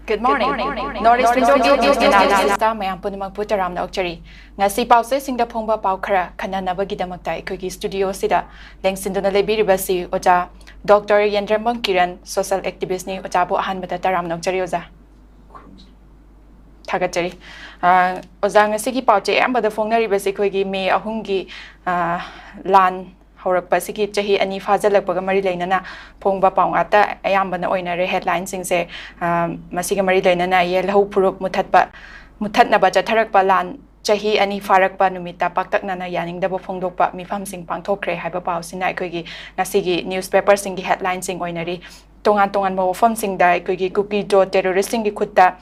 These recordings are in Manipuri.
Good morning. Northeast News Analysis mayam punimang putaram na okchari. Ngasi pause singda phongba paukara khananabagidamata aikogi studio sida lengsinduna lebiribasi oja Dr. Yendrambam Kiran social activist ni oja bo ahanbata taram na okchari oja. Thagachari. Oja ngasi gi pauche ambada phongnaribasi koigi me ahungi lan Horapasiki Chahi and Fazalak Pagamari Lana, Pongba Pongata, Ayambana Oinare headlines sing say Masigamari Lana, Yellow Purup Mutatba Mutatna Baja Tarakpa Lan, Chahi and Farakpa Numita, Paktak Nana Yanning, Double Pongdopa, Mifam Sing Pantokre, Hyperpau, Sinaikogi, Nasigi, newspaper sing headlines sing Oinari, Tongan Mo Fom sing Dai, Kugi Kuki Do terroristing Kuta.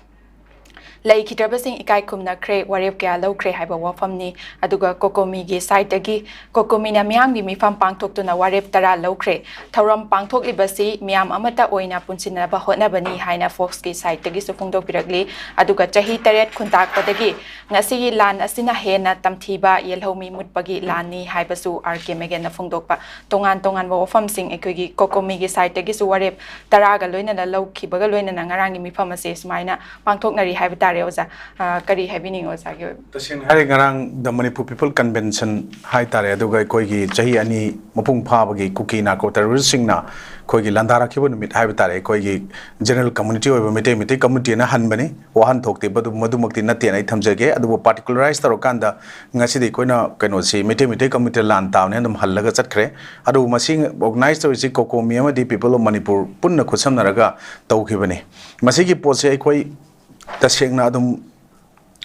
Lai kitabasing ikai kumna kre warep kya low kre haiba wafamni aduga kokomi gi site agi kokomi na miyang gi mifam pangthok tu na warep tara low kre thoram pangthok libasi miyam amata oina punsina ba hotna bani haina fox gi site agi sufungdok piragli aduga chahi taret khuntak padagi ngasi gi lan asina hena tamthiba yelhomi mutpagi lani haibasu rk megen na fungdok pa tongan wafam sing ekogi kokomi gi site agi su warep tara ga loina na low khibaga loina na ngarang gi mifam ase smaina pangthok nari haiba Kari having was the Manipur People Convention High Tare, Duga Koigi, Jahi Ani, Mopung Pabagi, Cookie, Narco terrorism na, Koigi Landara Kibun mit Habitat, Koigi, General Community of Mete Community and Hanbani, Wahan Tokti, but Madumakti Nati and Itamjage, and were particularized the Rokanda, Nasidi Koina, Kanosi, Mete Community Land Town, and Halaga Sakre, Adu Masing organized to visit Koko Miamadi people of Manipur, Punna Kusam Naraga, Tokibani. Masiki Pose Koi. Tasengna adum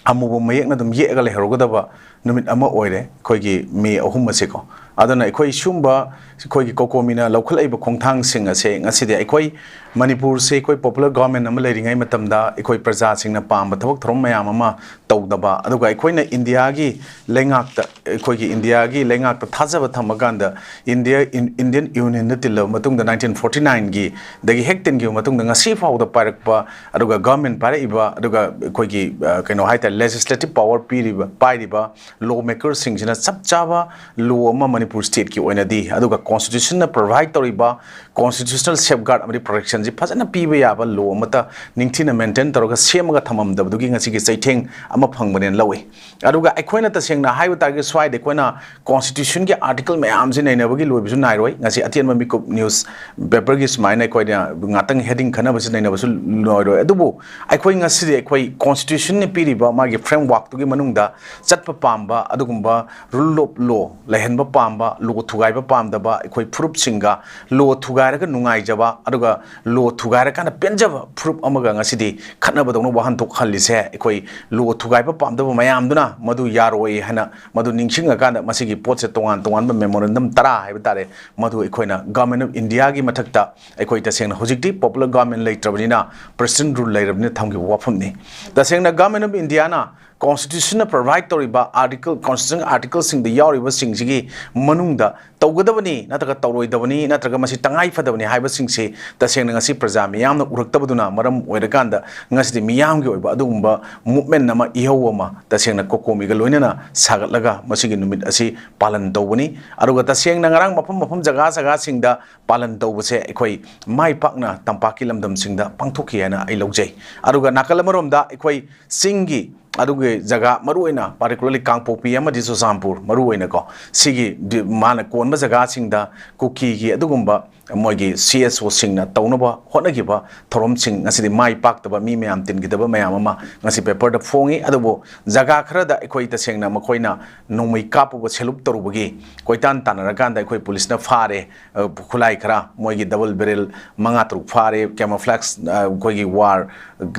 amubu mayekna adum yega le herogadaba numit ama oire koigi me ahum maseko adana ekoi shumba koigi kokomina local aiba khongthang sing ase ngaside ekoi Manipur se koi popular government ama leiringai matamda ekoi praja singna pamba thabak throm mayam ama tawdaba aduga ekoina India gi lengakta ekoigi India gi lengakta thajaba thamaganda Indian Union natilla matungda 1949 gi dagi hekten gi matungda ngasi fawda parakpa aduga government paraiba aduga koigi kaino haita legislative power piriba lawmakers singina sapchaba law ama Manipur state ki oinadi aduga constitution na provide toriba constitutional safeguard amri protection ji phajana piba yaba law mata ningthina maintain toroga semaga thamam dabdugi ngasi gi chaitheng ama phangbane lawi aduga ekoina ta sengna haiba target swai de koina constitution gi article mayam ji nainabagi loibisu nairoi ngasi atian mami news paper gi smaina koina ngatang heading khana basu nainabasu noiroi adubu ekoi ngasi de ekoi constitution ni piriba magi framework tugi manungda chatpa pamba adugumba rule of law lehenba pamba law thugaiba pamdaba ekoi proof singa law thugaraga nungai jaba aduga law thugara kana penjaba proof amaga ngasidi khatnaba dongno wahan tok khalise ekoi law thugaiba pamdaba mayam duna madu yaroi hana madu ningsinga kana masigi potse tongan ba memorandum tara haiba tare madu ekoina government of India gi mathakta ekoi ta sengna hojikti popular government leitrabnina president rule leirabni thamgi wafamni ta sengna government of India na Constitution provide toriba article constitution article sing the yariba singji manungda tawgadabani nataga tawroidabani nataga masi tangai fadabani haiba singsi tasengna ngasi praja miyamna uraktabaduna maram oiraganda ngasi miyamgi oiba adumba movement nama ihawama tasengna kokomi ga loinana sagatlaga masigi numit asi palan tawbani aruga tasengna ngarang mafam jaga singda palan tawbase ekoi mai pakna tampaki lamdam singda pangthoki hana ai logjai aruga nakalamaromda ekoi singi aduge jaga maruina particularly Kangpopi amadi Sosampur maruina ko sigi mana konba jaga singda kuki gi adugumba moigi CSO singna tawnaba honagiba thorom sing ngasidi mai paktaba mi mayam tingidaba mayam ama ngasi paper da fongi adubo jaga khara da ekoi ta sengna makoina nomai kapu selup torubagi koitan tanaraganda ekoi police na fare khulai khara moigi double barrel manga truk fare camouflage koigi war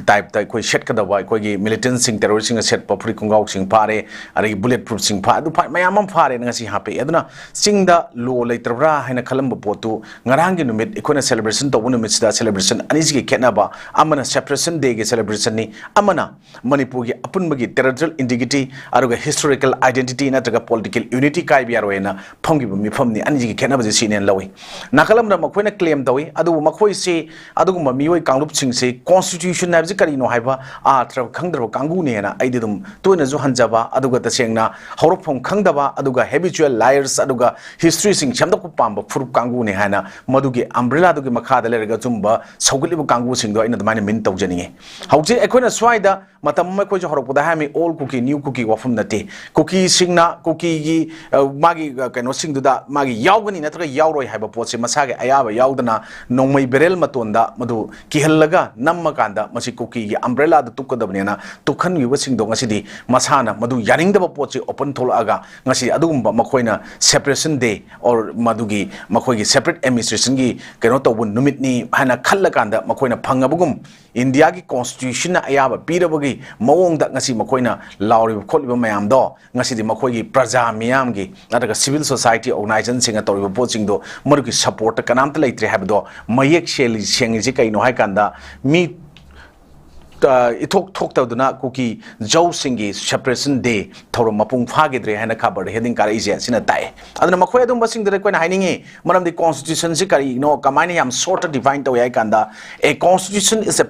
type ta koi shet kadaba koigi militant sing terrorist sing set papri kongau sing pare ari bulletproof sing pa du mayam fare ngasi hape aduna singda lo leitrabra haina khalamba potu ngarang numit ikona celebration to numit sida celebration anisi ki kenaba amana separation day ge celebration ni amana Manipur gi apunbagi territorial integrity aruga historical identity na taga political unity kai biarwena phongi mi phomni anisi ki kenaba je sinen lawi nakalam na makoina claim dawi adu makoi se adu ma mioi kanglup sing se constitution na ji kari no haiba a tra khangdro kangu ne na aididum toina ju hanjaba aduga tasengna horofom khangdaba aduga habitual liars aduga history sing chamda ku pamba furup kangu ne hana मधुगी अम्ब्रेला दुगी मखादा लेरगा जुम्बा सौगलिबु कांगु सिंगदो इन दमाने मिन तौजनिगे हौजे अखोना स्वाइदा मतम मखोइ हरपदा हामि ओल कुकी न्यू कुकी वफम नते कुकी सिंगना कुकी गी मागी कनो सिंगदुदा मागी यावगनी नत्रगा यावरोय हाइबा पोसे मसागे अयाबा यावदना नोंमै बेरेल मतोंदा मधु किहल्लगा नम्मा कांदा मसी कुकी गी अम्ब्रेला द तुकदबनेना तुखन युवा सिंगदो ngasi masana madu yaringdaba poche open tholaga ngasi adugumba makoina separation day or madugi makoigi separate administration gi keno tawbu numit ni hana khalla kanda makoina phangabugum india gi constitution na ayaba pirabagi mawong da ngasi makoina lawri kholiba mayam do ngasi di makoigi praja miyam gi nadaga civil society organization singa tawriba poching do marugi support kanamta leitre habdo mayek sheli sengi ji kaino hai kanda mi इथोक तौदना कुकी जौ सिंगी सेपरेशन डे थौर मपुंग फागेद्रे हैना खबर हेडिंग कारइजे सिना ताए अदना मखोय अदुम बसिंग दरे कोइन हाइनिंगे मरम दि कॉन्स्टिट्यूशन से करी नो कमाइने याम सॉर्ट डिफाइन तो याय कांदा a constitution is a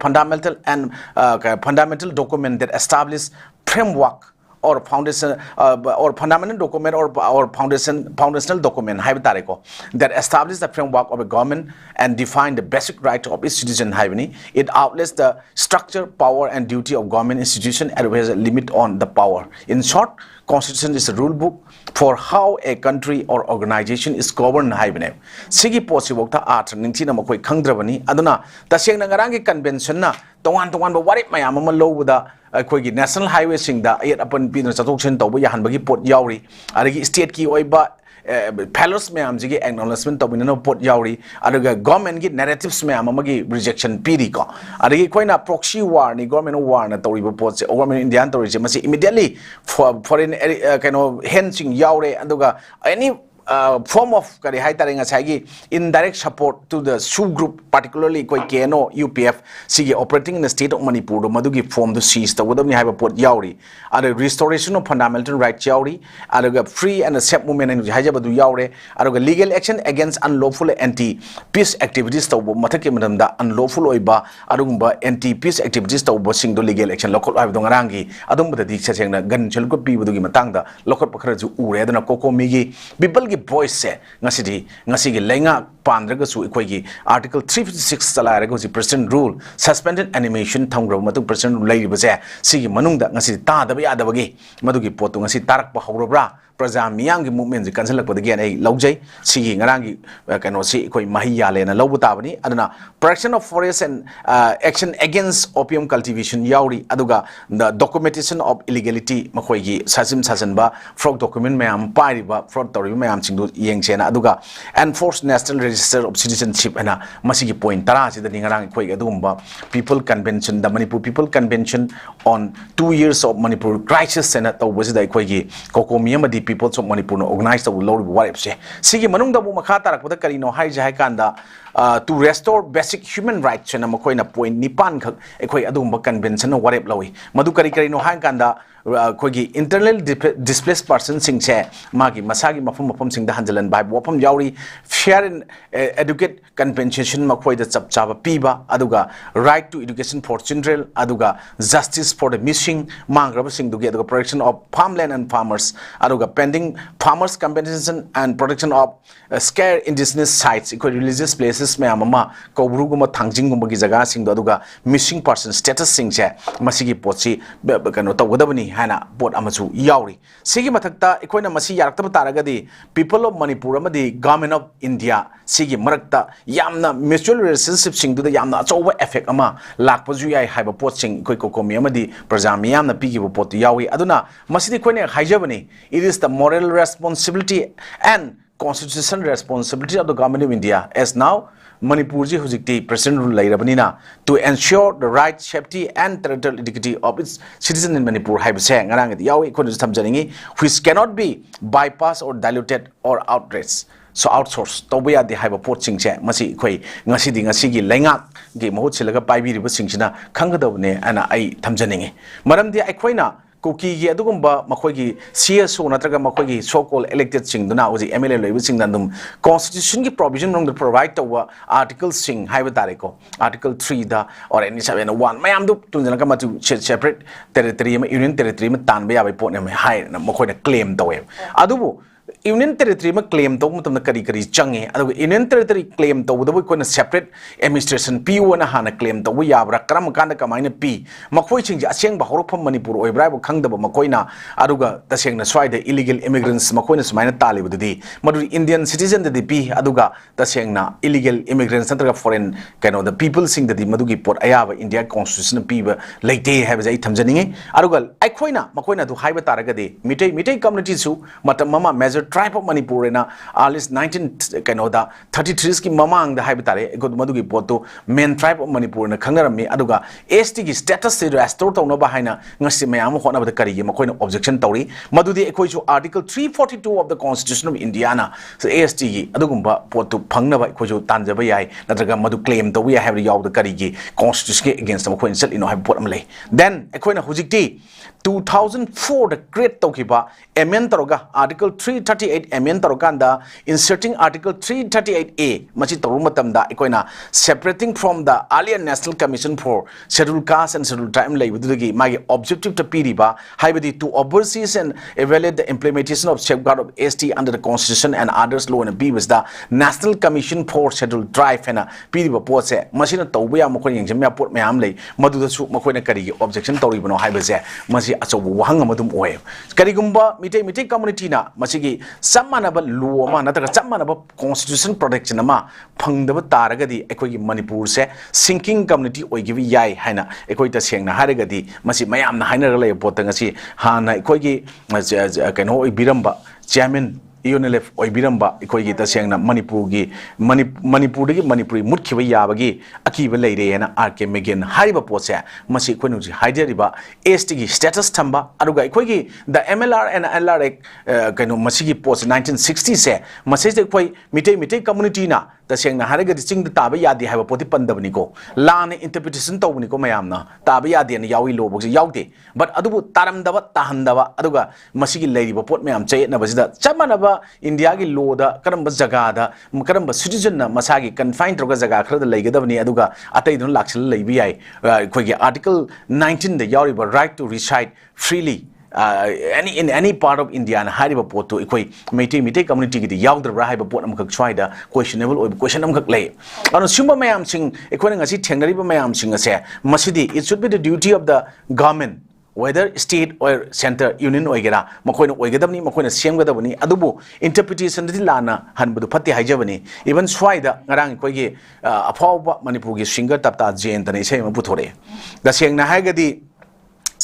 fundamental document that establish framework or foundation or fundamental document or foundational document that establishes the framework of a government and define the basic right of its citizen. It outlines the structure, power and duty of government institution and has a limit on the power. In short, Constitution is a rule book for how a country or organization is governed. Sigi possible art nintina makoi khangdrabani aduna taseng nangarangi convention na tongan ba warip mayam ama low da akoigi national highway singda ayat upon pin chatokshin tawba yahanbagi pot yauri adagi state ki oiba fellows mayam jigi acknowledgement tawbina pot yauri adaga government gi narratives mayam amagi rejection piri ko adagi koina proxy war ni government war na tawriba pot se government indian tawri masi immediately foreign kind of hensing yaure aduga any form of kari hai tarenga sagi indirect support to the Sioux group, particularly koi KNO UPF sige operating in the state of Manipur do madugi form the seized the wodam ni have pot yauri ada restoration of fundamental rights yauri ada free and safe movement and haja badu yaure ada legal action against unlawful anti peace activities to mathake madam da unlawful oiba adugumba anti peace activities to sing do legal action lokol have do ngarangi adum bada dik sesengna gan chel ko pi budugi matang da lokol pakhara ju ure adana koko migi people gi voice se ngasi gi lenga pandraga su ikoi article 356 chala go president rule suspended animation thangra matu president lai base sigi manungda ngasi ta da ya da bagi madugi potu ngasi tarak pa hawrobra praja miyang gi movement ji cancel lakpa gi ai laujai sigi ngarangi kano si ikoi mahiya lena lobu tabani aduna protection of forest and action against opium cultivation yauri aduga the documentation of illegality makoi gi sasim sasanba fraud document mayam pariba fraud tori mayam singdu yengchena aduga enforce national register of citizenship ana masigi point tara si da ningarang ikoi adumba people convention the Manipur people convention on 2 years of Manipur crisis sena tawbasi da ikoi gi kokomi amadi people of Manipur organized the low warip se sigi manung da bu makha tarak pada kari no hai jai kanda to restore basic human rights na makoi na point nipan khak ekoi adumba convention no warip lawi madu kari no hai kanda koigi internal displaced person sing che magi masagi mafum sing da hanjalan bai wapam yauri fair and educate compensation makoi da chap chaba piba aduga right to education for children aduga justice for the missing mangrab sing dugi aduga protection of farmland and farmers aduga pending farmers compensation and protection of scarce indigenous sites equal religious places me amama kobru guma thangjing guma gi jaga sing aduga missing person status sing che masigi potsi kano tawgadabani hana bot amachu yauri sigi mathakta ikoina masi yarakta taragadi people of Manipur amadi government of India sigi marakta yamna mutual relationship sing du da yamna achowa effect ama lakpaju yai haiba pot sing koi kokomi amadi prajami yamna pigi bo pot yawi aduna masidi koine haijabani it is the moral responsibility and constitutional responsibility of the government of India as now Manipur ji hujikti president rule lairabanina to ensure the right safety and territorial integrity of its citizens in Manipur haibse ngarang yawi ikon thamjaningi which cannot be bypassed or diluted or outraged so outsource tawya de haiba pot singche masi khoi ngasi gi lenga gi mohut silaga paibi riba singsina khangadabne ana ai thamjaningi maramdi aikhoina Kuki gi adugumba makoi gi CSO natraga makoi gi so called elected sing duna oji MLA loibu sing dandum constitution gi provision rong provide to article sing haiba tareko article 3 da or any 701 mayam du tunjana ka matu separate territory ma union territory ma tanba ya bai pot ne mai hai na makoi na claim to adubu union territory में क्लेम तब मतलब करी करी चंगे अदुग यूनियन टेरिटरी क्लेम तब कोई सेपरेट एडमिनिस्ट्रेशन पीओ ना हाँ क्लेम तब याब्रा करम कान कमायन पी मखोई सिंग असेंग हौरफम मणिपुर ओइब्रा खंगदब मखोइना अदुगा तसेंगना स्वाइद इलीगल इमिग्रेंट्स मखोइना सुमाइना तालिबदुदी मदु इंडियन सिटीजन ददि पी अदुगा तसेंगना इलीगल इमिग्रेंट्स नत्रगा फॉरेन कैनो द पीपल सिंग ददि मदुगी पोट अयाब इंडिया कॉन्स्टिट्यूशन पीब लेते हैबजे थमजनिंगे अदुगा अखोइना मखोइना दु हाइबा तारगदि मिटै कम्युनिटी सु मतम ममा मेजर ट्राइब ऑफ मणिपुर ना आलिस 19 कैनो दा 33 की ममांग दा हाइबा तारे एगो मदुगी पोटो मेन ट्राइब ऑफ मणिपुर ना खंगरमी अदुगा एसटी की स्टेटस से रेस्टोर तौनबा हाइना ngasi mayam hona bada kari makoina objection tawri madudi ekoi chu article 342 of the constitution of india na so ast gi adugumba potu phangna ba ekoi chu tanjaba yai natraga madu claim tawi have yaw the kari gi constitution ke against makoina sel ino have pot amle then ekoina hujikti 2004 the create tawkiba amend taroga article 338 amend taroganda inserting article 338a machi taru matamda ekoina separating from the earlier national commission for scheduled caste and scheduled tribe lay vidudagi magi objective to piriba haibadi to oversee and evaluate the implementation of safeguard of ST under the constitution and others law and b was the national commission for scheduled tribe and piriba pose machine tawba ya mokon yengjem ya pot mayam lay maduda su mokoina kari objection tawribano haibaje masi acho wahang amadum oy karigumba mitai community na masigi sammanaba law ma nataga sammanaba constitution protection ma phangdaba taragadi ekoi manipur se sinking community oigibi yai haina ekoi ta sengna haragadi masi mayam na haina lay potang asi hana ekoi gi kaino oi biramba chairman UNLF oibiramba ekoigi tasengna manipur gi manipuri mutkhiba yabagi akiba leire na RK Megan hariba pose masi koinu ji haideriba ST gi status thamba aruga ekoigi the MLR and LR kaino masi gi post 1960 se masi je koi mitai community na tasengna haraga ching da taba yadi haiba poti pandabni ko lane interpretation tawni ko mayamna taba yadi na yawi lo bok yawde but adubu taramdaba tahandaba aduga masi gi leiriba pot mayam chay na basida chamanaba India ki law da karamba jaga da karamba citizen na masagi confined troga jaga khara da leigadabni aduga atai don lakshal leibi ai khoi gi article 19 the yariba right to reside freely in any part of India na hariba poto ekoi mitai community gi yawdra haiba pot am khak chwai da questionable oi question am khak lei anu sumba mayam sing ekoi ngasi thengnariba mayam sing ase masidi it should be the duty of the government whether state or center union oigera makoina oigadabni makoina semgadabni adubu interpretation di lana hanbudu phatti haijabani even swaida ngarang koigi afawba manipur gi singer tapta jen tane sei ma puthore da sengna haigadi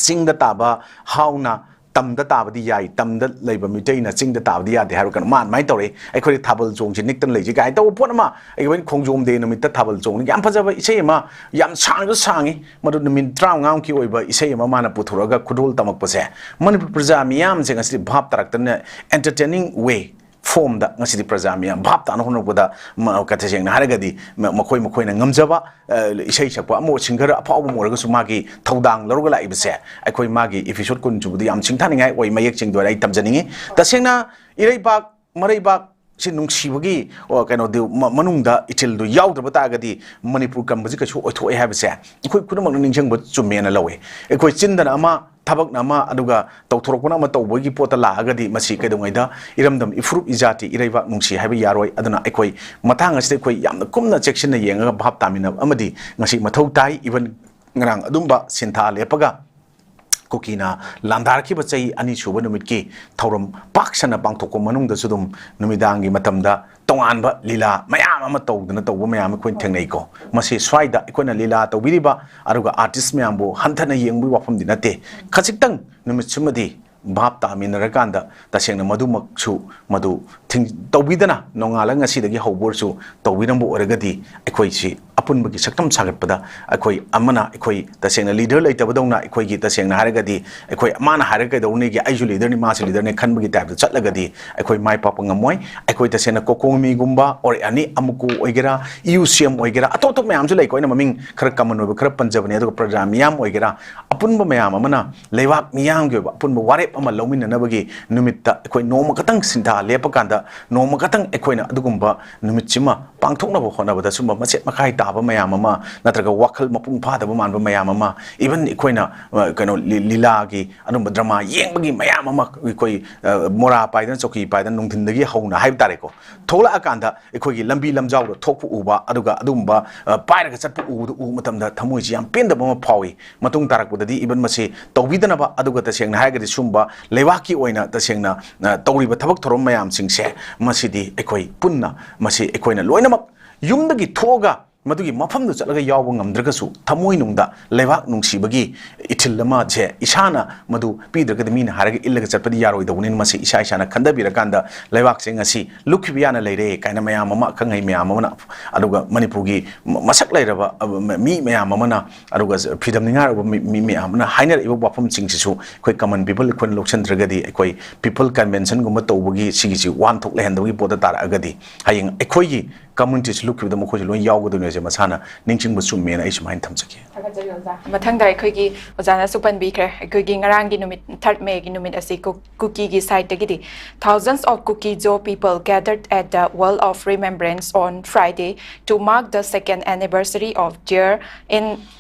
singda taba hauna tamda tabadi yai tamda leiba mitai na chingda tabadi ya de haru kan man mai tore aikoi thabal jong ji niktan leiji gai taw pon ma aikoi khongjom de no mitta thabal jong yam phajaba isei ma yam sangi madu min traw ngam ki oiba isei ma mana puthuraga khudul tamak pase manipur praja miyam jeng asli bhap tarak tan entertaining way form da ngasi praja miyam bhap ta no boda kathe jeng na haragadi makoi na ngamjaba isei sakwa mo singer apaw mo raga su magi thodang loroga la ibse aikoi magi episode kun jubudi am chingthaningai oi mayek ching doi ai tamjaningi tasengna ireibak mareibak si nungsibagi o kaino de manungda itil du yawdra batagadi manipur kambaji kachu oithoi habse ikoi kunamang ningjang ba chumena lawe ikoi chindana ama tabak nama aduga tawthorokna ma tawbogi pota la agadi masi kaidongaida iramdam ifrup izati iraiba nungsi haiba yaroi aduna ekoi mathang asite ekoi yamna kumna section na yenga bhap tamina amadi ngasi mathau tai even ngrang adumba sintha lepaga kokina landar ki bachai ani suba numit ki thorum paksana pangthokko manung da sudum numidangi matamda tonganba lila mayam ama tawdana tawba mayam ko thengnei ko masi swaida ikona lila tawbiriba aruga artist mayam bo hanthana yengbu wafam dinate khasiktang numit sumadi bhap ta minaraganda tasengna madu maksu madu thing tawbidana nongala ngasi dagi hobor su tawbirambo oragadi ekoi si apunbagi saktam sagatpada ekoi amana ekoi tasengna leader leitabadongna ekoi gi tasengna haragadi ekoi amana haragai dawni gi aiju leader ni mas leader ne khanbagi type da chatlagadi ekoi mai papa ngamoi ekoi tasengna kokomi gumba or ani amuku oigera UCM oigera atoto mayam su leikoi na maming khara common oiba khara panjabani adu program yam oigera apunba mayam amana lewak miyam gi apunba ware ama lawmin na bagi numitta ekoi noma katang sintha lepakanda noma katang ekoina adugumba numitchima pangthoknaba honabada sumba machet makai taba mayam ama natraga wakhal mapung phadaba manba mayam ama even ekoina kano lila gi anumba drama yengbagi mayam ama ekoi mora paidan choki paidan nungthindagi hauna haib tareko thola akanda ekoi gi lambi lamjaw do thokpu uba aduga adumba pairaga chatpu u matamda thamoi ji yam pendaba ma phawi matung tarakpudadi even masi tawbidanaba aduga tasengna haigadi sumba lewaki oina tasengna tawriba thabak thorom mayam singse masidi ekoi punna masi ekoina loinamak yumdagi thoga madugi mafam du chalaga yaw ngamdragasu thamoi nungda lewak nungsibagi ithilama je isana madu pidraga mina haraga illaga chatpadi yaroi dawnin masi isa isana khandabira kanda lewak sing asi lukhibiana leire kaina mayam mama khangai mayam mama aduga manipurgi masak leiraba mi mayam mama aduga freedom ningar mi mayam na hainer ibo wafam singsisu koi common people kon lokchandragadi ekoi people convention gumba tawbagi sigisi wan thok lehendagi poda tar agadi haying ekoi gi communities lukhibi mo khoi lo yawgodone je masana ningching busum mena ai sumain thamjaki mathang dai khoi gi ojana supan bi kre khoi gi ngarang gi numit 3rd May gi numit asi cookie gi site gi thousands of 𝐍𝐄𝐖𝐒 people gathered at the wall of remembrance on Friday to mark the 2nd anniversary of their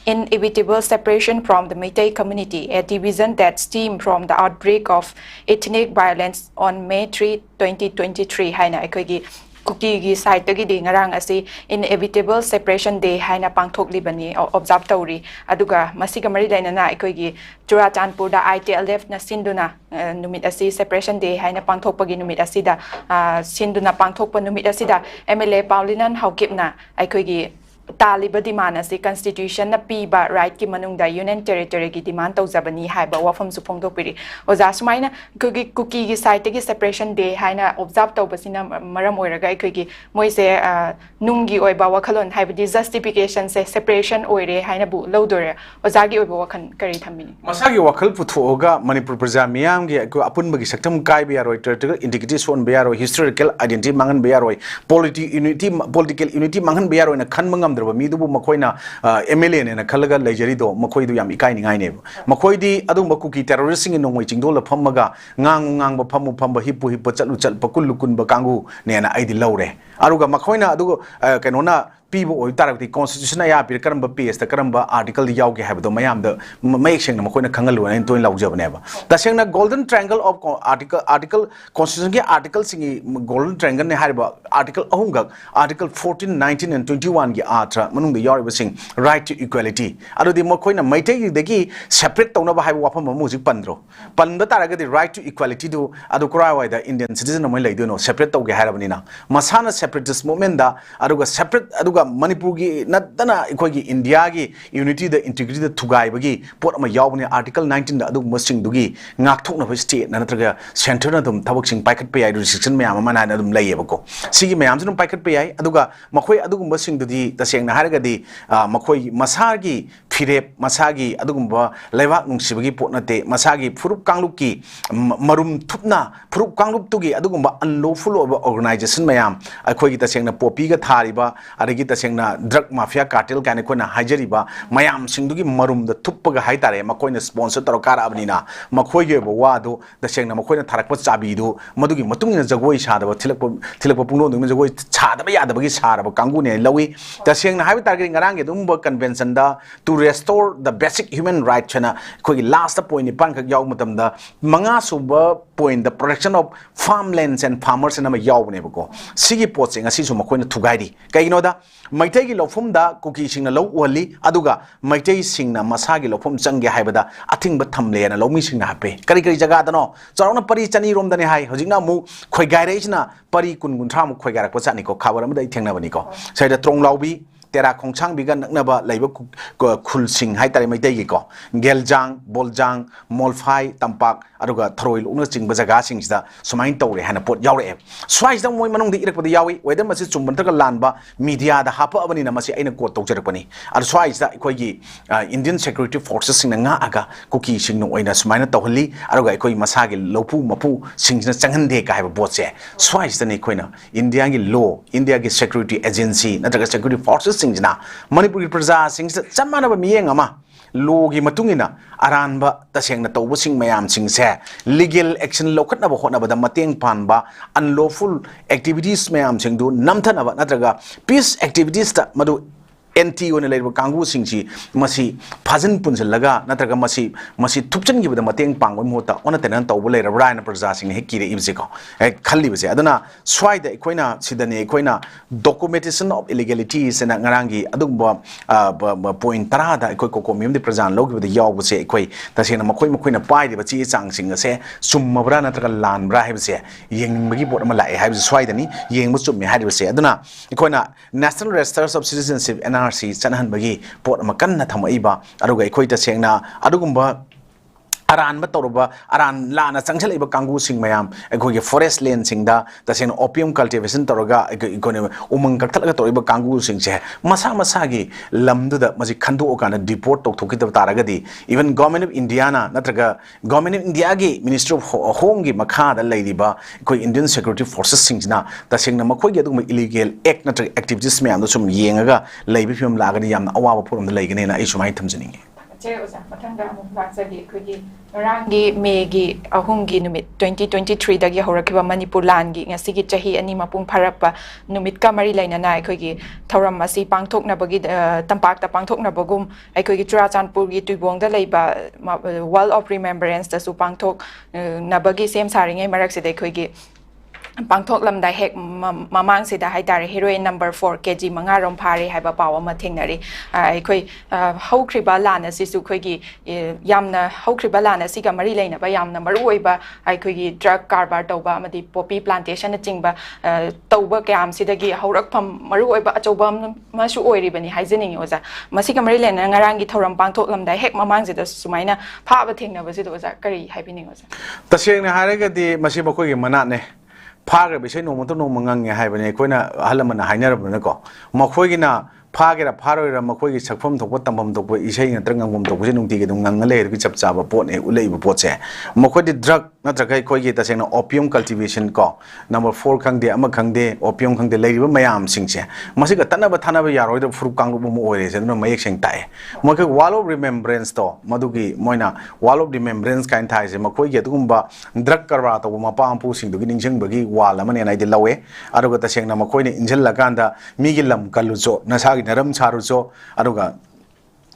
inevitable separation from the Meitei community, a division that stemmed from the outbreak of ethnic violence on May 3, 2023 haina khoi gi cookie gi site gi di ngarang asi inevitable separation day haina pangthok libani observe tawri aduga masiga mari lainana ekoi gi Churachandpur da ITLF na sinduna numit asi separation day haina pangthok pagi numit asida sinduna pangthok pa numit asida MLA Paulinan Haukipna ekoi gi Taliba demand as the constitution na piba right ki manungda union territory ki demand tawjabani haiba wafam su phongdokpiri oja sumaina cookie gi site gi separation day haina observe tawbasina maram oiraga ekoi gi moise nungi oiba wakhalon haibadi justification se separation oire haina bu lodore oja gi oiba wakhan kari thamini masagi wakhal puthoga manipur praja miyam gi apunba gi saktam kai be yaroi territorial integrity son be yaroi historical identity mangan be yaroi political unity mangan be yaroi na khanmangam Midubu Makoina MLA and a Kalaga Lajerido, Makoidu Yam Ikaini Ine. Makoidi, Adumba cookie terroristing in Waiting Dola Pamaga, Ngang Pamu Pamba Hippo Hippochat Pakulukun Bakangu, Nana Idi Laure. Aruga Makoina Adu Canona. People or the constitution I appear Karamba PS, the Karamba article the Yauki have the Mayam, the Making Makona Kangalu and Toin Laujavaneva. The Shana Golden Triangle of article constitution article singing Golden Triangle Hariba, article Onga, article 14, 19, and 21 Atra, Manung the Yori was saying right to equality. Ado the Mokoina might take the key separate Tonaba have Wapama music Pandro. Pandataga the right to equality to Adukura, the Indian citizen of Malay, you know, separate Toga Harabina. Masana separatist movement, Aduga separate Aduga. Manipur gi nadana ekoi gi India gi unity the integrity the thugai bagi pot ama yawne article 19 da adu masing dugi ngak thokna ba state na natraga center na dum thabak sing paikat pe ai restriction mayam ama na dum lay bako sigi mayam dum paikat pe ai aduga makhoi adugumba sing dudi taseng na haraga di makhoi masagi phirep masagi adugumba lewak nungsibagi pot na te masagi furup kangluk ki marum thupna furup kangluk tugi adugumba unlawful organization mayam akhoi gi taseng na popi ga thariba adagi tasengna drug mafia cartel kaine koina hajariba mayam singdugi marum da thuppaga haitare makoina sponsor taro kara abnina makhoi ge wa do tasengna makoina tharakpa chabi do madugi matungina jagoi sadaba thilakpa pungno dum jagoi chadaba yadabagi saraba kangu ne lawi tasengna haiba target ngarang ge dum convention da to restore the basic human right chana khoi last point ni pankak yaw matam da manga suba point the protection of farmlands and farmers na ma yaw ne bako sigi potse ngasi su makoina thugaidi kaino da Maitegi Lofum da cookie sing a low wally, Aduga, Maitei sing na Masagi Lofum Sangi Haibada, a thing but Tamle and a low missing happy. Karikari Jagadano, Zarona Pari Chani Rom Dani Hai, Hosina Mu, Quagarajna, Pari Kunguntram, Quagara Posanico, Kawaramada Tenavanico. Say the Trong Lobby. Tera Kongchang began Naba labor cool sing high time Dayico, Geljang, Boljang, Molfai, Tampak, Aduga, Troil, Unasing Bazagasings, the Somain Tori, Hanaport Yawe. Swice the women the Iraq with the Yawi, where the Massis Sumbantaka Landba, media, the Hapa of an Masi in a court of Jerapani. And Swice the Equagi Indian security forces in Naga, cookie sing no in a Smina Tohli, Aruga Equi Masagi, Lopu, Mapu, sings the Sangandeka have a boat. Swice the Nequina, India law, India security agency, not security forces. Na Manipur Praza sings that some man of a miang ama logi matungina aranba tasengna tawbasing mayam singse legal action lokhatnaba hotnabada mateng panba unlawful activities mayam singdu namthanaba natraga peace activities ta madu NT on a Kangu Singsi, Masi, Pazan Punzalaga, Natraga Masi, Tupchan give the Mateng Pang Mota, on a tenant of later Ryan Prasasing Hiki Ibzico, a Kalibase, Adana, Swai the Equina, Sidane Equina, documentation of illegalities and Narangi, Adumba, Point Tarada, Eco community present, log with the yaw would say Equi, Tasina Makoi Maquina Pai, but she sang singer say, Sumabrana Lan Brahibse, Yang Magipot Malay, have Swidani, Yang Musum had say, Adana, Equina, National Register of Citizenship and Sanahan Bagi, Port Makan Tamaiba, Aruga Equator Sengna, Adugumba. Aran Matoruba, Aran Lana Sanchaliba Kangu Sing Mayam, a go forest land singda, the same opium cultivation Toroga, Umang Katoriba Kangu Sing, Masamasagi, Lamdu the Mazikandu Okana deport to Tokita Taragadi, even Government of Indiana, Natraga, Government of Indiagi, Minister of Hongi Maka, the Ladyba, Indian Security Forces Singna, the Sing Makoya illegal act activities may and some Yenga, Labium Lagadiam, Awa Purum the Laganina, issue my Tamsini. Rangi Megi Ahungi Numit 2023 Dagi Horakiba Manipur Langi Sigi Chahi and Nimapung Parapa Numit Kamari Lane and Ikogi Tauramasi Pangtok Nabagi Tampakta Pangtok Nabagum Ikogi Tratan Purgi to Bonga Leba Wall of Remembrance the Supangtok Nabagi same Saring Maraxi de Kogi Pangtok Lam Dai Hek Mamang Sida Haitari Heroine number 4 kg Mangarom Pari have a power matinary. I quay Hokriba Lana Sisu Quigi Yamna Hokriba Lana Sika Marilena by Yamna Maruiba, I quigi drug carbar doba, Madi poppy plantation a timba, Toba Gam Sidagi, Horakpam Maruiba Atobam Masu Oiribani Hizening was a Masika Marilena and Arangi Toram Pangtok Lam Dai Hek Mamang Sida Sumaina, Pavating was it was a very happening was. The Shane Harega de Masibakogi Manane. Paga be say no moto no mangang haibane koina halamana hainar bunako makhogina Paga Parra Makogi Sakfum to what Tamam to Ishay and Trangam to Nunti Nangale, which up Saba Port, Ulay Potse. Mokodi drug, not a Kogi, that's an opium cultivation call. Number 4 Kang de Amakang opium Kang de Lady Mayam sings. Masika Tanaba Tanaba Yaro, the Frukangu Moores, and no Mayang Tai. Moka Wallow remembrance to Madugi, Moina, Wallow remembrance kind ties, Makogi Tumba, drug Karata, Mapam pushing the Guinea Bagi, Wallaman and I did Lawe, Arugata Sena Makoini, Ingel Laganda, Migilam Kaluzo, Nasagi. Naram Charuzo, Aduga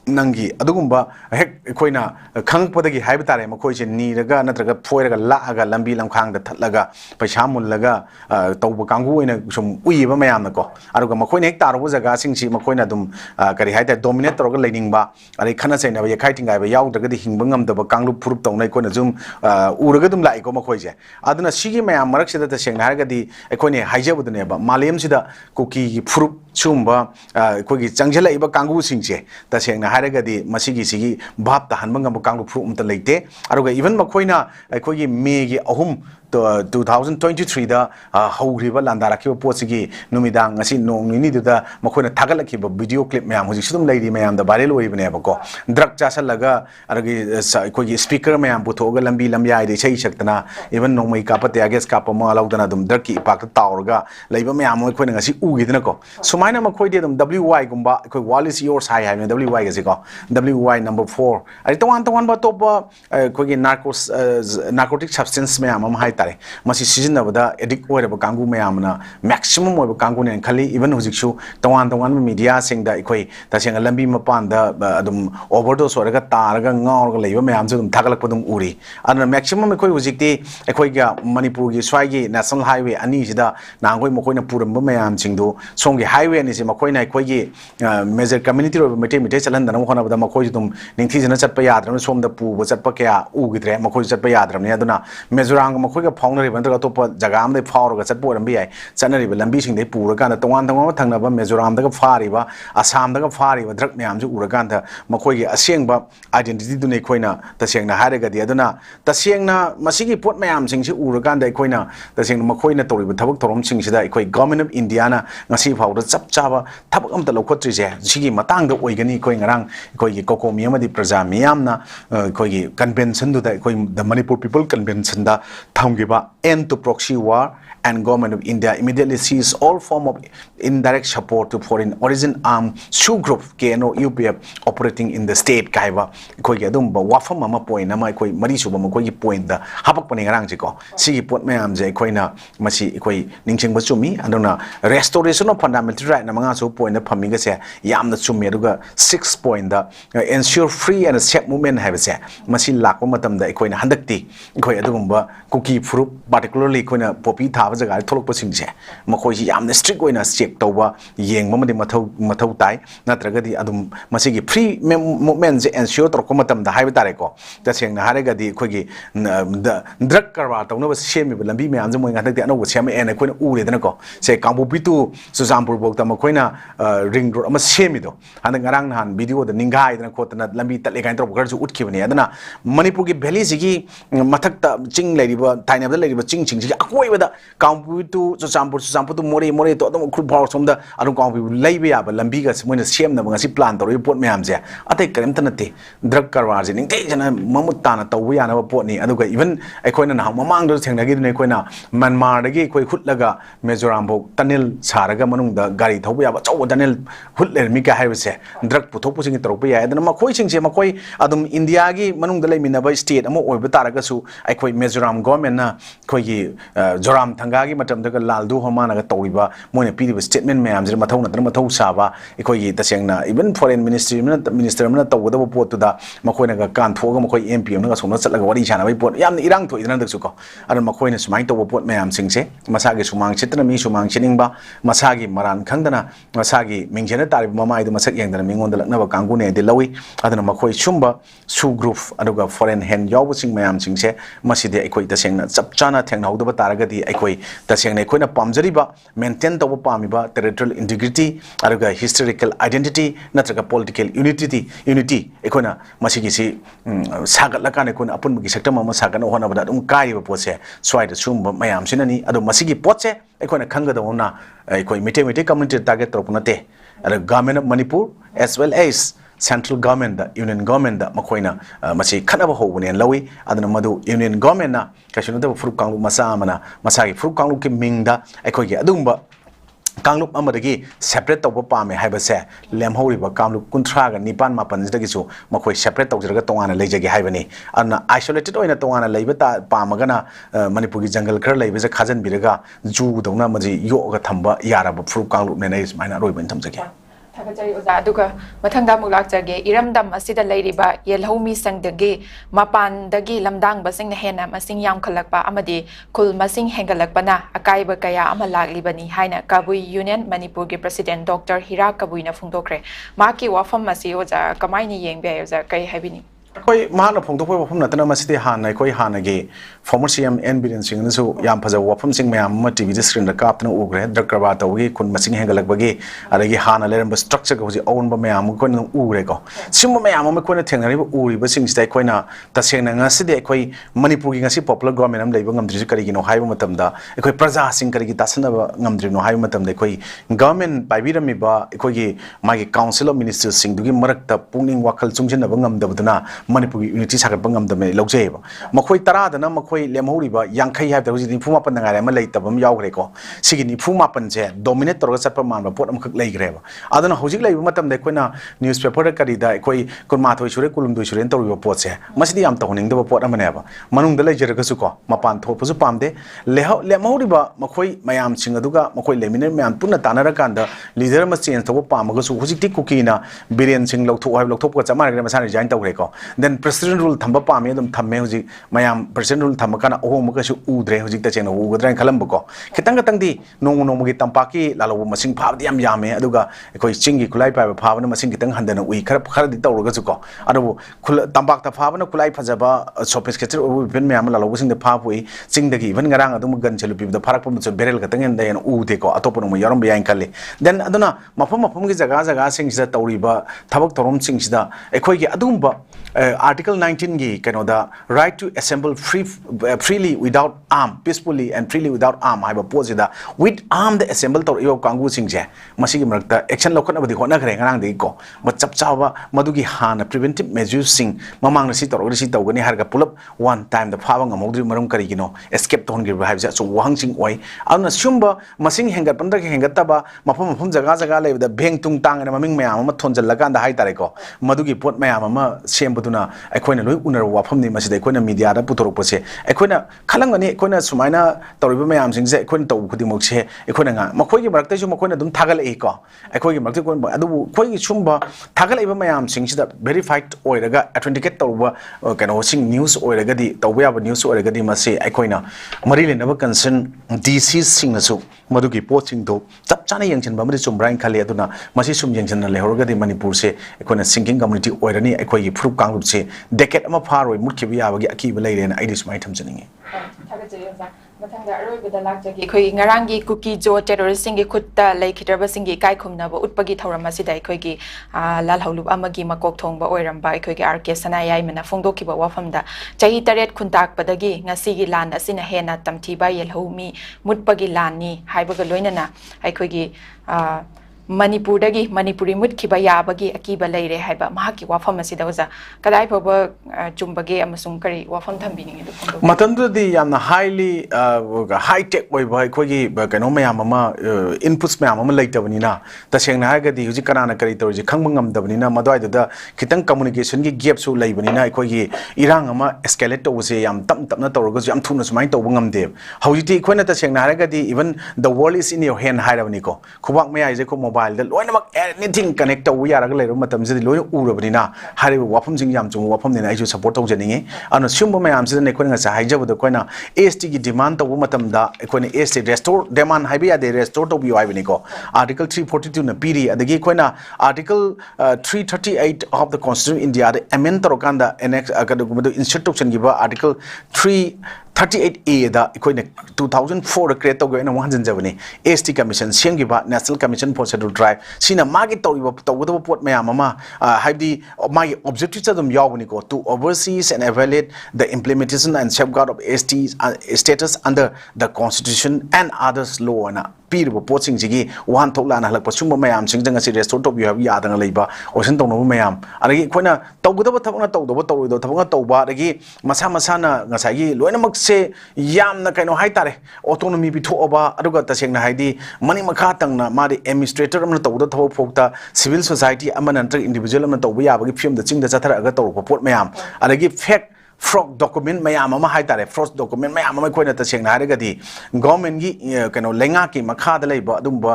Nangi, Adugumba, Heck Quina, Kang Podagi Habitat, Makoji, Nidaga, Natraga, Poiraga, Laga, Lambi Lamkang, the Tatlaga, Pachamul Laga, Tobakangu in some Uiva Mayamako, Aduga Makoinek Tar was a gassing she Makoina dum, Karihata dominate or leading ba, Arikana say, now you're kiting I yaw the Himbungam, the Bakangu Purupton, Nakona Zoom, Uragadum like Omakoje. Aduna Shigi Mayam Mark said that the Shanghagadi, Equine Haja with the neighbor, Maliam Sida, Cookie, Prup, Chumba, Kogi, Jangela, Iba Kangu Singche, the Shang Haragadi, Masigi Sigi, Bab, the Hanbanga Kangu Prum the Late, Aruga, even Makoina, Kogi, Megi, Ahum. 2023 da hawriba landarakhiba potsigi numidang asi nong ni duda makhona thagalakhiba video clip mayam hoji sudum leidi mayam da viral oibne bako drug chasalaga aragi koi speaker mayam puthoga lambi lamyai de chei saktana even nong mai kapate ages kapama laudana dum drug ki ipak taurga leiba mayam moi khoina ngasi ugidna ko sumaina makhoi de dum wy gumba koi wall is yours high high wy gasi ko wy number 4 ari tawan ba top koi narcotic substance mayam am hai Masi season of the edict or of Kangu Mayamana, maximum of Kangu and Kali, even Huzixu, Tawan media saying that Equi, that's a Lambi Mapan, the overdose or a Taraga, Leva Mayamsum, Tagalapodum Uri. And the maximum Equi Huzikti, Equiga, Manipur, Swagi, National Highway, Anishida, Nangui Mokoina Purum Mayam Singdo, Songi Highway and is a Mokoina Equi, measure community of Metaland and one of the Makoidum, Nintiz at Payadram, from the pool was at Pakea, Ugre, Makois at Payadram, Yaduna, Mesurang Mokoga Pounder, when the Topa Jagam, the power of Port and Bi, Sanari, Lambishing the Puragan, the one Tangaba, Mesuram the Fariba, Assam the Fari, Drug Miams, Uraganta, Makogi, a Siangba, identity to Nequina, the Sianga Hadaga, the Adana, the Sianga, Masigi Port Mayam sings Uraganda Equina, the Siang Makoina Tori with Tabak sings the Government of Indiana, Nasi Powder, Sapchava, Tabakam the Locotrice, Sigi Matanga, Oigani, going around. ngarang koi gi kokomi amadi praja miyamna koi gi convention du da koi the Manipur people convention da thamgiba end to proxy war and government of India immediately cease all form of indirect support to foreign origin armed Sioux group KNO UPF operating in the state kaiba koi gi adum ba wafam ama point ama koi mari suba ma koi gi point da hapak pani ngarang ji ko sigi pot mayam je koi na masi koi ningching ba chumi aduna restoration of fundamental right na manga so point na phami ga se yamna chumi aduga 6 point da ensure free and safe movement have se masi lakpa matam da koi na handakti koi adugumba cookie fruit particularly koi na poppy tha jaga tholok sing se makoi ji yamna strict oina check tawba yeng mamadi mathau tai natraga di adum masigi free movement je ensure torko matam da haiba tare ko ta seng na hare ga di khoi gi drug karwa tawna ba semi ba lambi me am je moi ngatak di anaw semi ene koi na ure dana ko se kambu bitu sujampur bok ta makoi na ring road ama semi do handa ngarang han video da ningai dana ko ta lambi tatle kain torko gar ju utki bani adana Manipur gi valley sigi mathak ta ching leriba taina da leriba ching sigi akoi ba Kampu itu Susampu tu more tu atau kru power somda anu kampu lagi ya ba lambi ka semua siam na mengasi plan tahu report me amja atai kerem tanate drug karwar je ning tei jana mamutta na tahu ya na report ni anu ka even ekoi na mamang do theng lagi ni ekoi na Myanmar lagi ekoi hut laga Mizoram bok tunnel saraga manung da gari tahu ya ba chau tunnel hut le mi ka hai se drug puthok pusing teruk ya dan makoi sing se makoi adum India gi manung da lai mina ba state amo oi ba taraga su ekoi Mizoram government na koi gi Joram thangagi matam daga laldu homana ga tawriba moina piriba statement mayam jira mathau na mathau saba ikoi gi tasengna even foreign ministry minister na tawda pot da makoina ga kan thoga makoi MP na ga sona chatlaga wari chana bai pot yamna irang thoi dana daksu ko adan makoina sumai taw pot mayam singse masagi sumang chitna mi sumang chiningba masagi maran khangdana masagi mingjena tarib mamai du masak yengdana mingon da lakna ba kangu ne de lawi adana makoi sumba su group aduga foreign hand yaw sing mayam singse maside ikoi tasengna chapchana thengna hawda ba taragadi ikoi tasengna ikoi na pamjariba maintain taw pamiba territorial integrity aduga historical identity natraga political unity ikoi na masigi si sagat lakane ikoi na apun gi sector ma sagat na hona ba dum kai ba pose swai da sumba mayam sinani adu masigi potse ikoi na khanga da hona ikoi mite community target tropnate adu government of Manipur as well as central government da union government da makoina masi khanaba hobune lawi adana madu union government na kashino da furu kanglu masa amana masagi furu kanglu ki mingda aikoi gi adumba kanglup amadagi separate tawba pame haibase lemhoriba kanglup kunthra ga nipan mapan jidagi su makoi separate tawjiraga tongana leijagi haibani adna isolated oina tongana leiba ta pamagana Manipur gi jungle khar leiba ja khajan biraga ju dawna maji yo ga thamba yaraba furu kanglup ne nei smaina roiban thamjage Thakachari oza aduga mathangda mulak jage iramdam asida leiriba yelhomi sangdagi mapan dagi lamdang basing na hena masing yam khalakpa amadi kul masing hengalakpana akaiba kaya ama laglibani haina Kabui Union Manipur gi President Dr. Hira Kabui na phungdokre maki wafam masi oza kamaini yengbe oza kai habini koi mahana phongdok poi wafam natana masite hanai koi hanagi former CM N Biren Singh nasu yam phaja wafam sing mayam ma TV screen da kapna ugre drakraba tawgi kun masing hengalak bagi adagi hana leramba structure ko ji own ba mayam ko na ugre ko simba mayam ma ko na thengnari ba uri ba sing stai koi na tasengna ngaside koi Manipur gi ngasi popular government am leiba ngamdri kari gi no haiba matam da koi praja sing kari gi tasana ba ngamdri no haiba matam da koi government paibirami ba koi gi magi council of ministers sing dugi marak ta pungning wakhal chungjen ba ngamdabduna Manipur unity sagat bangam da me logjeba makoi tara da na makoi lemhoriba yankhai ha da huji phuma pan ngai ma leitabam yaugre ko sigi ni phuma pan je dominate torga satpa man ba pot am khak leigreba adana hojik leiba matam de koina newspaper da kari da koi kun ma thoi sure kulum do sure toriba pot se masidi am tawning da pot am ne ba manung da leijera su ko mapan tho pusu pamde lemhoriba makoi mayam sing aduga makoi lemine mayam punna tanara kanda leader ma change tho pamaga su hojik ti kukina Biren Singh lokthok ko chamar gre masani join tawre ko then president rule thamba pame dum thamme huji mayam president rule thamba kana ohom ka su udre huji ta chena ugadra khalam ko kitang di nong gi tampaki lalo masing phab di am yame aduga koi chingi kulai pa phab na masing kitang handana ui khar di tawra su ko adu tampak ta phab na kulai phajaba sophisticated pen mayam lalo sing de phab ui ching dagi even ngarang adum gan chelu pi da pharak pum su berel ka tangen da yan ude ko atop no yarom yain kalle then aduna mafam gi jaga sing sida tawriba thabak torom sing sida ekoi gi adumba Article 19 gi kanoda right to assemble freely without arm, peacefully and freely without arm haiba posida with arm the assemble tor yo kangu singje masigi marakta action lokona badi hona khare ngarang de ko ma chap chawa madugi hana preventive measures sing mamang na si tor si tawgani harga pulap one time the phawang amodri marum kari gino escape ton gi haibja so wang sing oi ana sumba masing hengat pandra hengat taba mafam jaga jaga le da beng tung tang na maming mayam ma thonjal lagan da hai tare ko madugi pot mayam ma sembuduna aikoina loi unar wafam ni masida aikoina media da putorok pose aikoina khalangani aikoina sumaina tawriba mayam singse aikoina taw khudimok se aikoina nga makoi gi marakta ju makoina dum thagal ei ko aikoi gi marakta ko adu koi gi sumba thagal ei ba mayam singsida verified oiraga authenticate tawba kano sing news oiraga di tawba ya news oiraga di mase aikoina mari le na concern dc sing na su madugi poting do chap chana yengchen ba mari chumbrain khale aduna masi sum yengchen na le horga di manipur se aikoina sinking community oirani aikoi gi frup kangrup se decade ama faroi mutkibi yabagi akiba leirena aidi smai thamjaningi mathangda aroibada lakjagi khoi ngarangi cookie jo terrorist singi khutta leikhitraba singi kai khumnaba utpagi thoram asida khoi gi lal haulub amagi makok thongba oiramba khoi gi rk sanayai mena phongdokiba wafamda chahi taret khuntak padagi ngasi gi lan asina hena tamthiba yelhomi mutpagi lanni haibaga loinana khoi gi Manipur dagi Manipuri mutkiba yabagi akiba leire haiba mahaki wafam asida uza kadai phoba chumbage amasung kari wafam thambini du phongdo matandra di yamna highly high tech oi bai khogi kano mayam ama inputs mayam ama leitabani na tasengna haga di huji karana kari torji khangmangam dabani na madwai da kitang communication gi gap su leibani na khogi irang ama escalate to se yam tam tam na torga yam thuna sumai to bungam de hauji khoina tasengna haga di even the world is in your hand hairabani ko khubak mayai je ko mobile da loina mak anything connect to ya raga leiru matam je loina urabani na hariba wafam jing yam chung wafam ne ai ju support to janinge ana sumba mayam se ne khoina sa haijaba da khoina AST gi demand to matam da khoina AST restore demand haiba de restore to bi wai ko article 342 na piri adagi khoina article 338 of the constitution india the amend to kanda annex akadu institution gi ba article 338A da ikoine 2004 create to go na wanjan jabani AST commission sengi ba national commission for scheduled tribe sina magi to pot mayam ama haibdi my objectives adum yawni ko to oversee and evaluate the implementation and safeguard of AST status under the constitution and others law na piribo potsing jigi wan thokla na halak pasum mayam singjang asi restore to you ya dang leiba ocean tong no mayam adagi khoina tawgudaba thabna tawdoba tawrido thabanga tawba adagi masa na ngasai gi loina mak se yamna kaino hai tare autonomy bi thoba aduga tasengna haidi mani makha tangna mari administrator amna tawda thabo phokta civil society amana ntra individual amna tawba ya bagi film da chingda chathara aga tawro pot mayam adagi fact fraud document mayam ama hai tare fraud document mayam ama khoina tasengna haragadi government gi kaino lenga ki makha da leiba adumba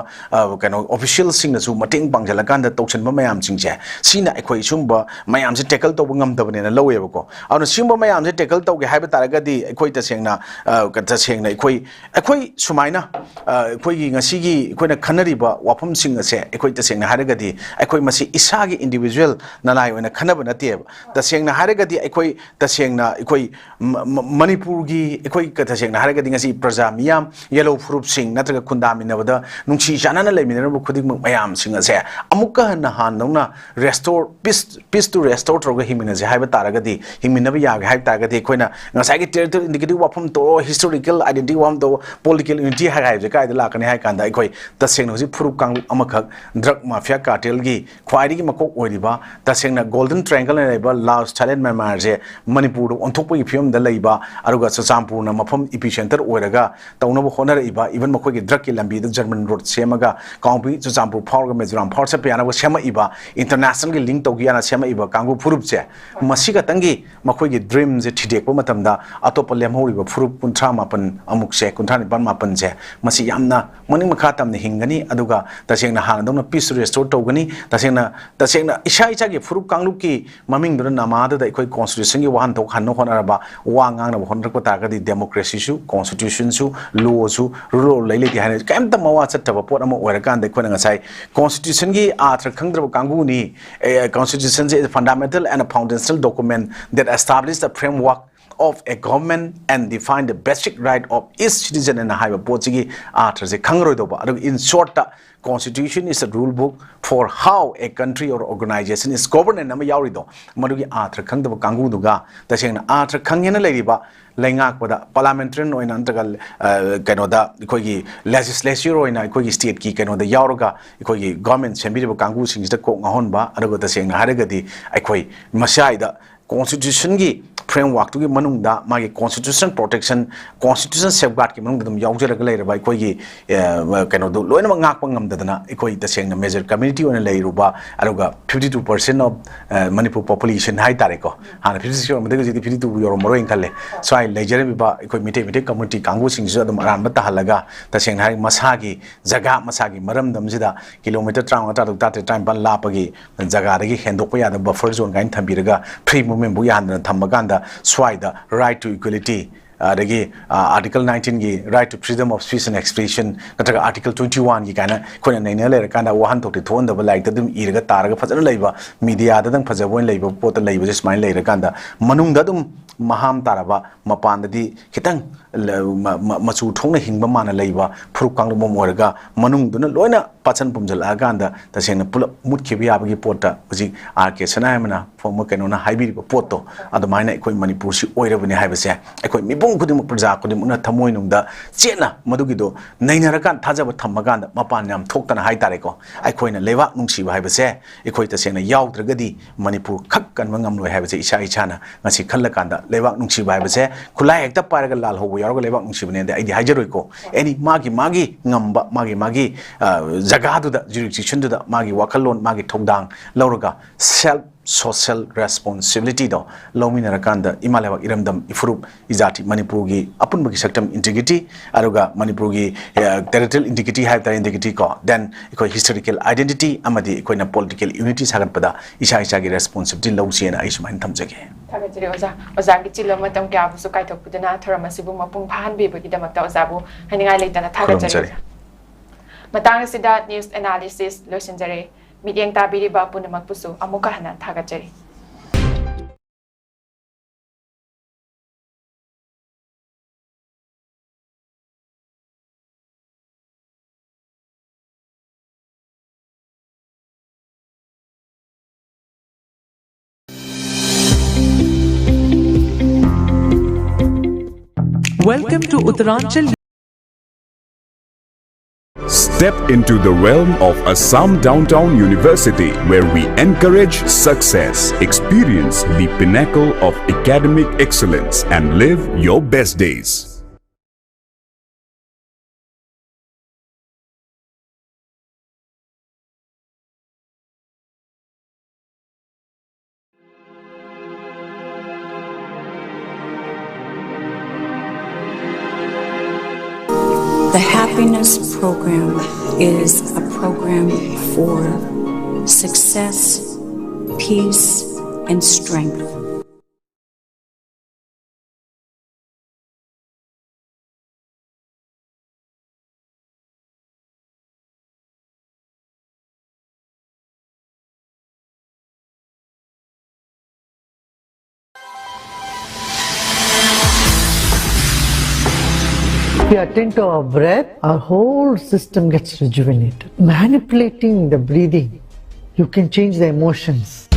kaino official sing na su mating pangjala kan da tokchen ba mayam singje sina akhoi sumba mayam se tackle to ngam dabane na laweba ko awna simba mayam se tackle to ge haiba taragadi akhoi tasengna akhoi sumaina akhoi gi ngasi gi khoina khanari ba wafam sing ase akhoi tasengna haragadi akhoi masi isa gi individual na lai oina khanaba na te tasengna haragadi akhoi taseng na ikoi Manipur gi ikoi katha seng na haraga dingasi praja miyam yellow fruit sing natraga khundami na bada nungchi jana na leminera bu khudik mayam sing ase amuka na han nongna restore peace to restore troga himina je haiba taraga di himina ba ya ga haib taraga di koina ngasai gi territory indicative wafam to historical identity wam to political unity ha haib je kai da lakani hai kanda ikoi taseng na ji fruit kang amakhak drug mafia cartel gi khwairi gi makok oiriba taseng na golden triangle na ba Laos Thailand Myanmar je Manipur on top of film the labor aruga sasampur na mafam epicenter oiraga tauna bo honor iba even makoi gi drug ki lambi the German road semaga kaumpi sasampur power ga mezuram power se piana bo sema iba international gi link to gi ana sema iba kangu furup che masiga tangi makoi gi dream je thidek bo matamda atop lemhori ba furup kuntra mapan amuk se kuntra ni ban mapan je masi yamna mani makha tamne hingani aduga tasengna han dongna peace restore to gani tasengna isa gi furup kanglu ki maming dona namada da ikoi constitution gi wahan to hanno honaraba wangang na honrak patagadi democracy su constitution su law su rule leile ti hane kam ta mawa chattaba pot ama oirakan de khona ngasai constitution gi arthar khangdraba kangu ni constitution is a fundamental and a foundational document that establishes the framework of a government and define the basic right of each citizen in a high pochigi arthers in short constitution is a rule book for how a country or organization is governed and nama yaurido madugi arthur khangdaba kangu duga tasengna arthur khangena leiriba laingak pada parliamentarian oina antagal kenoda ikoi legislature oina ikoi state ki kenoda yauraga ikoi government sembiriba kangu singista ko ngahonba adugo tasengna haragadi ikoi masaida constitution gi framework to manungda magi constitution protection constitution safeguard ki manungda dum yaujaraga leiraba ikoi gi kenodo loina ngak pangam dadana ikoi tasengna major community oina leiruba aduga 52% of Manipur population hai tareko hana 56 madega 52 yoro moro inkalle so ai lejare biba ikoi mite community kangu singsu adum aran bata halaga taseng hari masagi jaga masagi maram damjida kilometer 3 ta time ban lapagi jaga ragi hendokpa yada buffer zone gain thambiraga free movement bu yandana thamaganda swaida right to equality article 19 gi right to freedom of speech and expression nataga article 21 gi kana khona naina le kanda wahan thokti thon da like dum iraga taraga fajana leiba media da dang fajabon leiba pot leiba smile leira kanda manung da dum maham taraba mapan di kitang machu thongna hingba mana leiba phuruk kang mom oraga manung duna loina pachan pumjal aganda tasengna pula mutkhibi abagi pota uji rk sanayamana former kenona haibi poto adumaina ikoi manipur si oirabani haibase ikoi mibung kudum praja kudum una thamoi nungda chena madugido nainarakan thajaba thammaganda mapan yam thoktana haitare ko aikoina lewa nungsiba haibase ikoi tasengna yaudragadi manipur khak kanwa ngamloi haibase isa ichana ngasi khallakanda lewa nungsiba haibase khulai hekta paraga lal hobo yaroga lewa nungsibane de aidi hajaroi ko any magi ngamba magi jaga du da jurisdiction du da magi wakalon magi thogdang lauraga self social responsibility do lomina rakanda imalewa iramdam ifrup izati manipur gi apun bagi saktam integrity aruga manipur gi territorial integrity have the integrity ko then iko historical identity amadi iko na political unity sagat pada isa gi responsibility lawsiena ai sumain thamjage thagajiri oza gi chilo matam kya bu su kai thok pudana thorama sibu mapung phan bi bagi damak ta oza bu haningai leitana thagajiri matang sida news analysis losinjare Midyang tabiriba punamak pusu amuka hana thagajari. Welcome to Uttaranchal. Step into the realm of Assam Downtown University, where we encourage success, experience the pinnacle of academic excellence, and live your best days. The Happiness Program is a program for success, peace, and strength. If we attend to our breath, our whole system gets rejuvenated. Manipulating the breathing, you can change the emotions.